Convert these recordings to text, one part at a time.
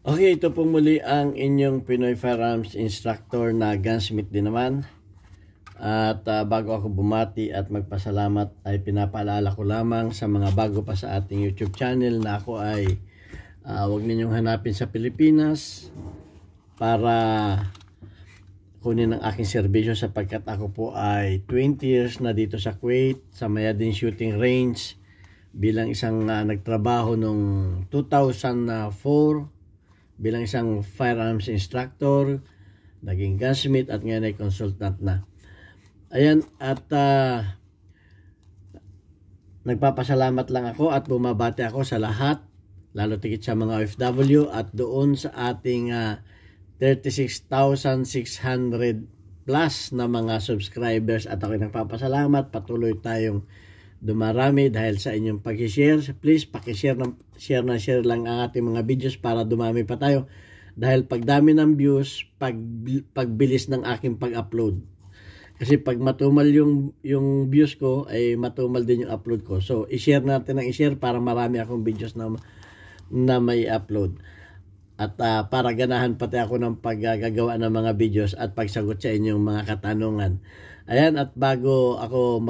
Okay, ito po muli ang inyong Pinoy Firearms Instructor na gunsmith din naman. At bago ako bumati at magpasalamat ay pinapaalala ko lamang sa mga bago pa sa ating YouTube channel na ako ay huwag ninyong hanapin sa Pilipinas para kunin ang aking serbisyo, sapagkat ako po ay 20 years na dito sa Kuwait sa Mayadin Shooting Range bilang isang nagtrabaho noong 2004 bilang isang firearms instructor, naging gunsmith at ngayon ay consultant na. Ayan, at nagpapasalamat lang ako at bumabati ako sa lahat, lalo tigit sa mga OFW at doon sa ating 36,600 plus na mga subscribers, at ako nagpapasalamat. Patuloy tayong dumarami dahil sa inyong pag-share. Please paki-share share lang ang ating mga videos para dumami pa tayo, dahil pagdami ng views, pagbilis ng aking pag-upload. Kasi pag matumal yung views ko, ay matumal din yung upload ko. So i-share natin ang i-share para marami akong videos na may upload. At para ganahan pati ako ng paggagawa ng mga videos at pagsagot sa inyong mga katanungan. Ayan, at bago ako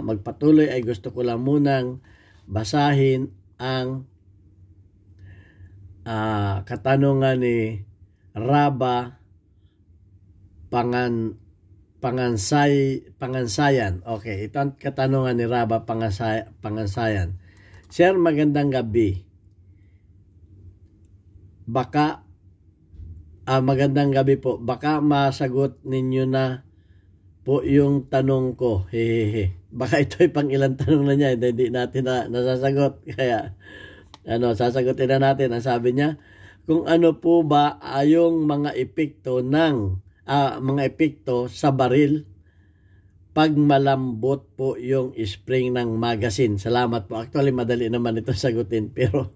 magpatuloy ay gusto ko lang munang basahin ang katanungan ni Raba Pangansayan. Okay, ito ang katanungan ni Raba Pangansayan. Sir, magandang gabi. Magandang gabi po. Baka masagot ninyo na po yung tanong ko. Hehehe. Baka ito ay pang ilang tanong na niya, hindi natin nasasagot. Kaya sasagutin na natin. Ang sabi niya, kung ano po ba yung mga epekto sa baril pag malambot po yung spring ng magazine. Salamat po. Actually, madali naman ito sagutin, pero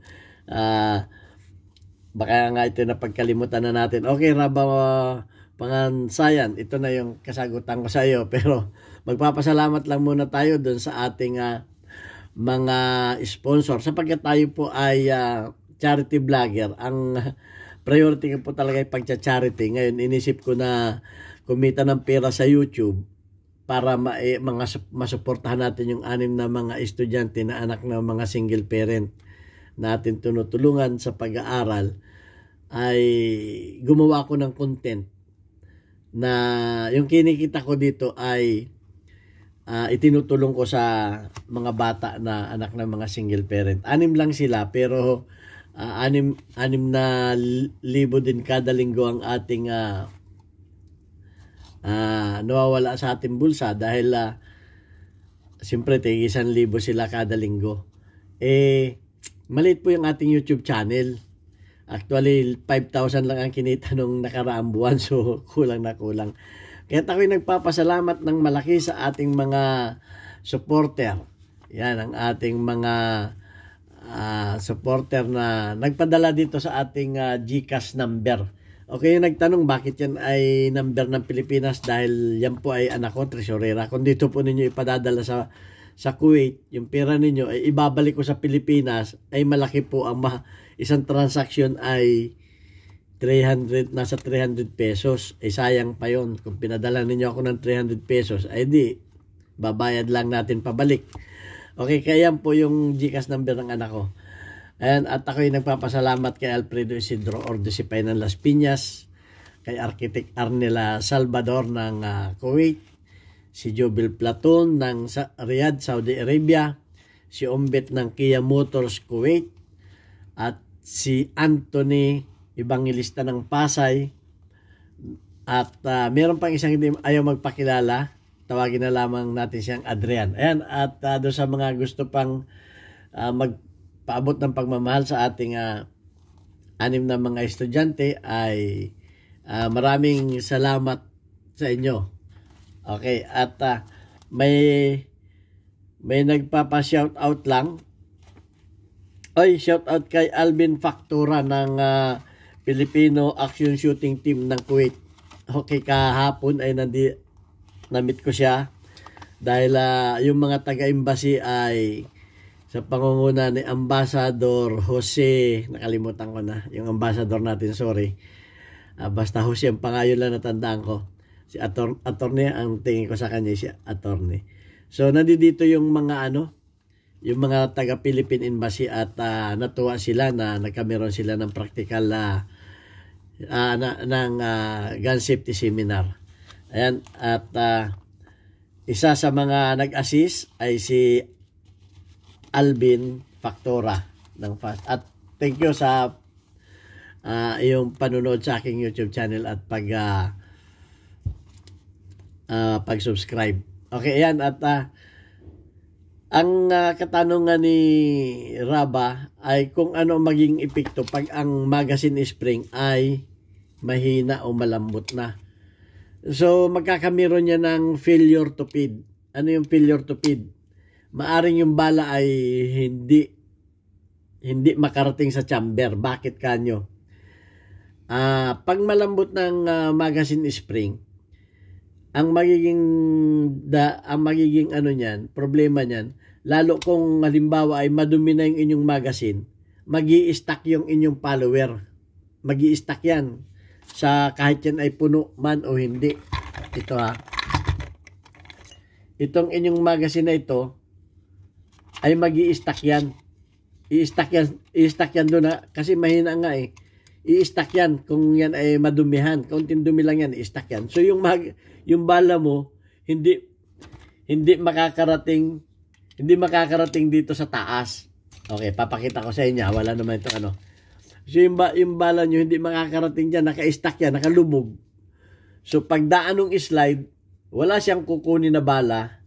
baka nga ito na pagkalimutan na natin. Okay, Raba Pangansayan, ito na yung kasagutan ko sa iyo, pero magpapasalamat lang muna tayo dun sa ating mga sponsor, sapagkat tayo po ay charity vlogger. Ang priority ko po talaga ay pagcha-charity. Ngayon inisip ko na kumita ng pera sa YouTube para masuportahan natin yung 6 na mga estudyante na anak ng mga single parent natin tinutulungan sa pag-aaral. Ay gumawa ko ng content na yung kinikita ko dito ay itinutulong ko sa mga bata na anak ng mga single parent. 6 lang sila, pero 6 na libo din kada linggo ang ating nawawala sa ating bulsa, dahil siyempre tig 1,000 sila kada linggo. Maliit po yung ating YouTube channel. Actually, 5,000 lang ang kinita nung nakaraang buwan, so kulang na kulang. Kaya ako'y nagpapasalamat ng malaki sa ating mga supporter. Yan, ang ating mga supporter na nagpadala dito sa ating GCash number. Okay, yung nagtanong bakit yan ay number ng Pilipinas, dahil yan po ay anak ko, tresurera. Kung dito po ninyo ipadadala sa Kuwait, yung pera ninyo ay ibabalik ko sa Pilipinas, ay malaki po ang isang transaction ay nasa 300 pesos. Sayang pa yon. Kung pinadala ninyo ako ng 300 pesos, ay di, babayad lang natin pabalik. Okay, kaya yan po yung GCash number ng anak ko. At ako'y nagpapasalamat kay Alfredo Isidro Ordesipay ng Las Piñas, kay Architect Arnela Salvador ng Kuwait, si Jobil Platon ng Riyadh, Saudi Arabia, si Ombet ng Kia Motors Kuwait, at si Anthony Evangelista ng Pasay, at meron pang isang hindi ayaw magpakilala, tawagin na lamang natin siyang Adrian. Ayan, at doon sa mga gusto pang magpaabot ng pagmamahal sa ating 6 na mga estudyante, ay maraming salamat sa inyo. Okay, at may nagpapa-shoutout lang. Shoutout kay Alvin Factura ng Filipino Action Shooting Team ng Kuwait. Okay, kahapon ay na-meet ko siya, dahil yung mga taga-embassy ay sa pangunguna ni Ambassador Jose, nakalimutan ko na yung ambassador natin, sorry. Basta Jose ang pangalan lang natandaan ko. Si attorney ang tingin ko sa kanya, si attorney. So nandito yung mga yung mga taga Philippine Embassy at natuwa sila na nagkameron sila ng practical ng gun safety seminar. Ayan, at isa sa mga nag-assist ay si Alvin Factora ng FAST. At thank you sa yung panunood sa aking YouTube channel at pag-subscribe. Okay, ayan, at ang katanungan ni Raba ay kung ano maging epekto pag ang magazine spring ay mahina o malambot na. So magkakameron niya ng failure to feed. Ano yung failure to feed? Maaring yung bala ay hindi makarating sa chamber. Bakit kanyo? Pag malambot ng magazine spring, ang magiging niyan, problema niyan, lalo kung halimbawa ay madumi na yung inyong magazine, magi-stack yung inyong follower. Magi-stack yan sa kahit yan ay puno man o hindi. Ito itong inyong magazine na ito ay magi-stack yan. I-stack yan doon kasi mahina nga eh. I-stack yan kung yan ay madumihan. Kaunting dumi lang yan, i-stack yan. So yung bala mo hindi makakarating dito sa taas. Okay, papakita ko sa inyo. Wala naman itong So yung bala nyo hindi makakarating dyan, naka-stack yan, nakalubog. So pagdaan ng slide, wala siyang kukunin na bala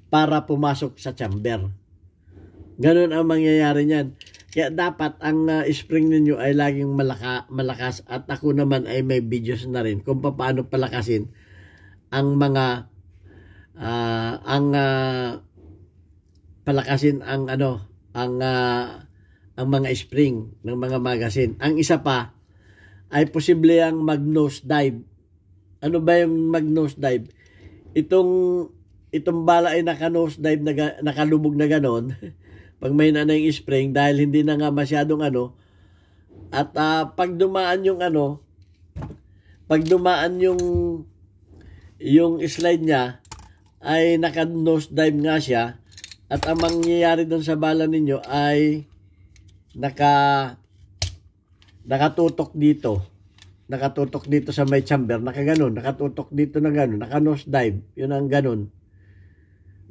para pumasok sa chamber. Ganun ang mangyayari niyan. Kaya dapat ang spring ninyo ay laging malakas, at ako naman ay may videos na rin kung paano palakasin ang mga ang mga spring ng mga magazine. Ang isa pa ay posible ang mag-nose dive. Ano ba yung mag-nose dive? Itong bala ay naka-nose dive, nakalubog na ganon. Pag may na yung spring, dahil hindi na nga masyadong at pag dumaan yung slide niya ay naka-nose dive nga siya, at ang mangyayari doon sa bala ninyo ay nakatutok dito sa may chamber, nakatutok dito na ganon, naka-nose dive, yun ang ganon.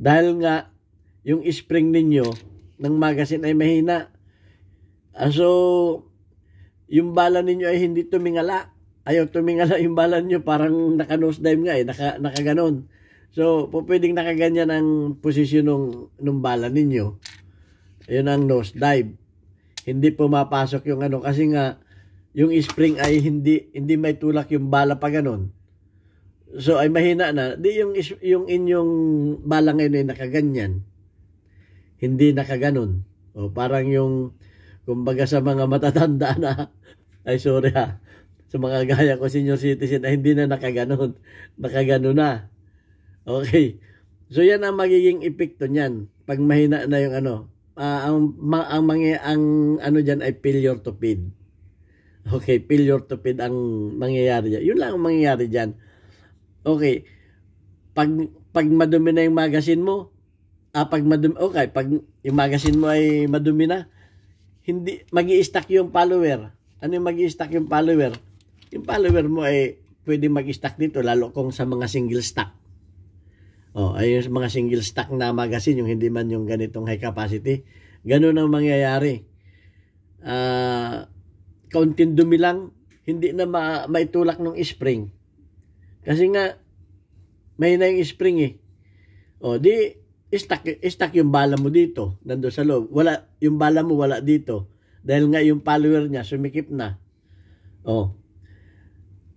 Dahil nga yung spring ninyo ng magazine ay mahina. So yung bala ninyo ay hindi tumingala. Ayaw tumingala yung bala ninyo, parang naka-nose dive nga nakaganon. So pwedeng nakaganyan ang posisyon ng bala ninyo. Ayun ang nose dive. Hindi pumapasok yung kasi nga yung spring ay hindi may tulak yung bala pa ganon. So ay mahina na. Di yung inyong bala ngayon ay nakaganyan. Hindi nakaganon. O parang yung kumbaga sa mga matatanda na ay sorry sa mga gaya ko senior citizen ay hindi na nakaganon. Nakaganon na. Okay. So yan ang magiging epekto niyan pag mahina na yung ang diyan ay failure to feed. Okay, failure to feed ang mangyayari diyan. Yun lang ang mangyayari diyan. Okay. Pag madumi na yung magazine mo, pag yung magazine mo ay madumi na, hindi magi-stack yung follower. Ano yung magi-stack yung follower? Yung follower mo ay pwede mag-stack dito, lalo kung sa mga single stack. Ay yung mga single stack na magazine, yung hindi man yung ganitong high capacity. Ganun ang mangyayari. Kaunting dumi lang, hindi na maitulak ng spring. Kasi nga, may na yung spring eh. Stack yung bala mo dito, nando sa loob. Yung bala mo wala dito. Dahil nga yung follower niya, sumikip na.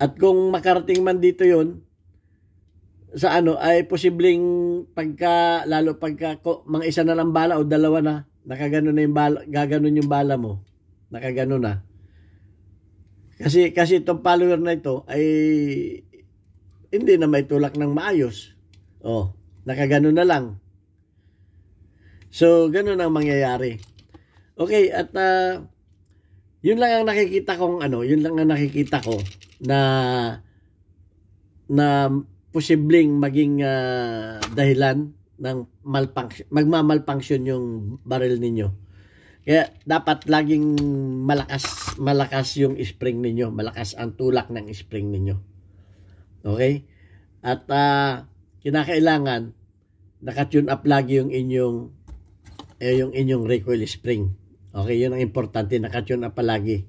At kung makarating man dito yon sa ay posibleng lalo pagka mga isa na lang bala o dalawa na, nakaganon na yung bala, gaganon yung bala mo. Nakaganon na. Kasi itong follower na ito ay hindi na may tulak ng maayos. Nakaganon na lang. So, ganun ang mangyayari. Okay, at yun lang ang nakikita kong yun lang ang nakikita ko na posibleng maging dahilan ng magmamalfunction yung barrel ninyo. Kaya dapat laging malakas yung spring ninyo, malakas ang tulak ng spring ninyo. Okay? At kinakailangan naka-tune up lagi yung inyong recoil spring. Okay, yun ang importante, naka-tune up palagi.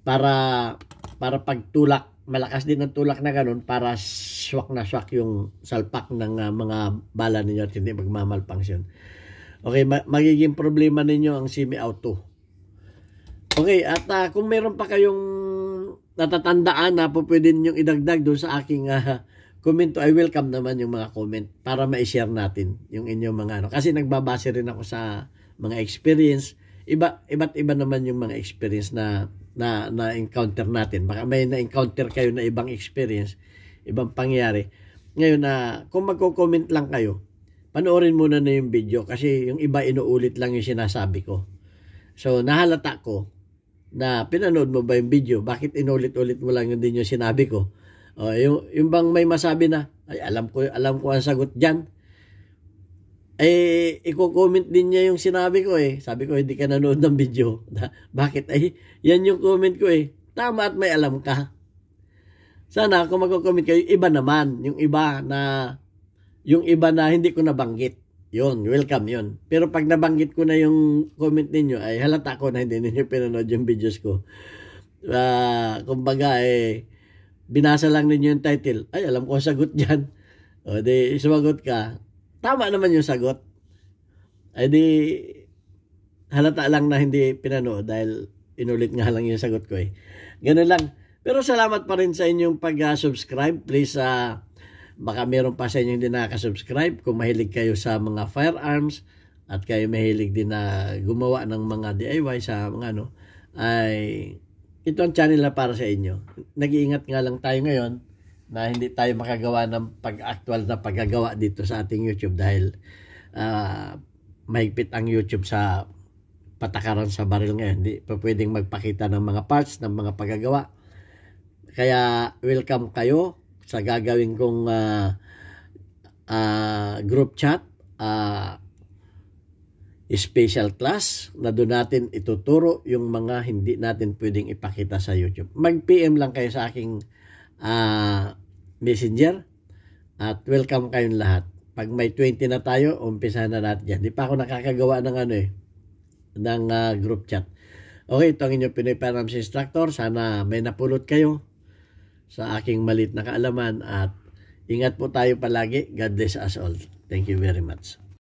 Para pagtulak, malakas din ang tulak na ganun para swak na swak yung salpak ng mga bala ninyo at hindi magmamalfunction. Okay, magiging problema ninyo ang semi-auto. Okay, at kung meron pa kayong natatandaan na po pwede ninyong idagdag doon sa aking comment, I welcome naman yung mga comment para ma-share natin yung inyong mga Kasi nagbabase rin ako sa mga experience. Iba't iba naman yung mga experience na encounter natin. Baka may na-encounter kayo na ibang experience, ibang pangyayari. Ngayon kung magko-comment lang kayo, panoorin muna na yung video kasi yung iba inuulit lang yung sinasabi ko. So nahalata ko na pinanood mo ba yung video? Bakit inulit-ulit mo lang din yung sinabi ko? Yung bang may masabi na, ay alam ko ang sagot diyan. Iko-comment din niya yung sinabi ko Sabi ko, hindi ka nanood ng video. Bakit? Yan yung comment ko Tama at may alam ka. Sana kung magko-comment kayo, iba naman. Yung iba na hindi ko nabanggit. Yun, welcome yun. Pero pag nabanggit ko na yung comment ninyo, ay halata ko na hindi ninyo pinanood yung videos ko. Kumbaga, binasa lang ninyo yung title. Ay, alam ko ang sagot dyan. O, di, sumagot ka. Tama naman yung sagot. Ay di, halata lang na hindi pinanood dahil inulit nga lang yung sagot ko Ganun lang. Pero salamat pa rin sa inyong pag-subscribe. Please, baka meron pa sa inyong hindi nakaka-subscribe. Kung mahilig kayo sa mga firearms at kayo mahilig din na gumawa ng mga DIY sa mga ay ito ang channel na para sa inyo. Nag-iingat nga lang tayo ngayon na hindi tayo makagawa ng pag-actual na paggagawa dito sa ating YouTube dahil mahigpit ang YouTube sa patakaran sa baril ngayon. Hindi pa pwedeng magpakita ng mga parts, ng mga paggagawa. Kaya welcome kayo sa gagawin kong group chat, special class na doon natin ituturo yung mga hindi natin pwedeng ipakita sa YouTube. Mag-PM lang kayo sa aking messenger at welcome kayong lahat. Pag may 20 na tayo, umpisahan na natin yan. Di pa ako nakakagawa ng ng group chat. Okay, ito ang inyong Pinoy Firearms Instructor. Sana may napulot kayo sa aking malit na kaalaman at ingat po tayo palagi. God bless us all. Thank you very much.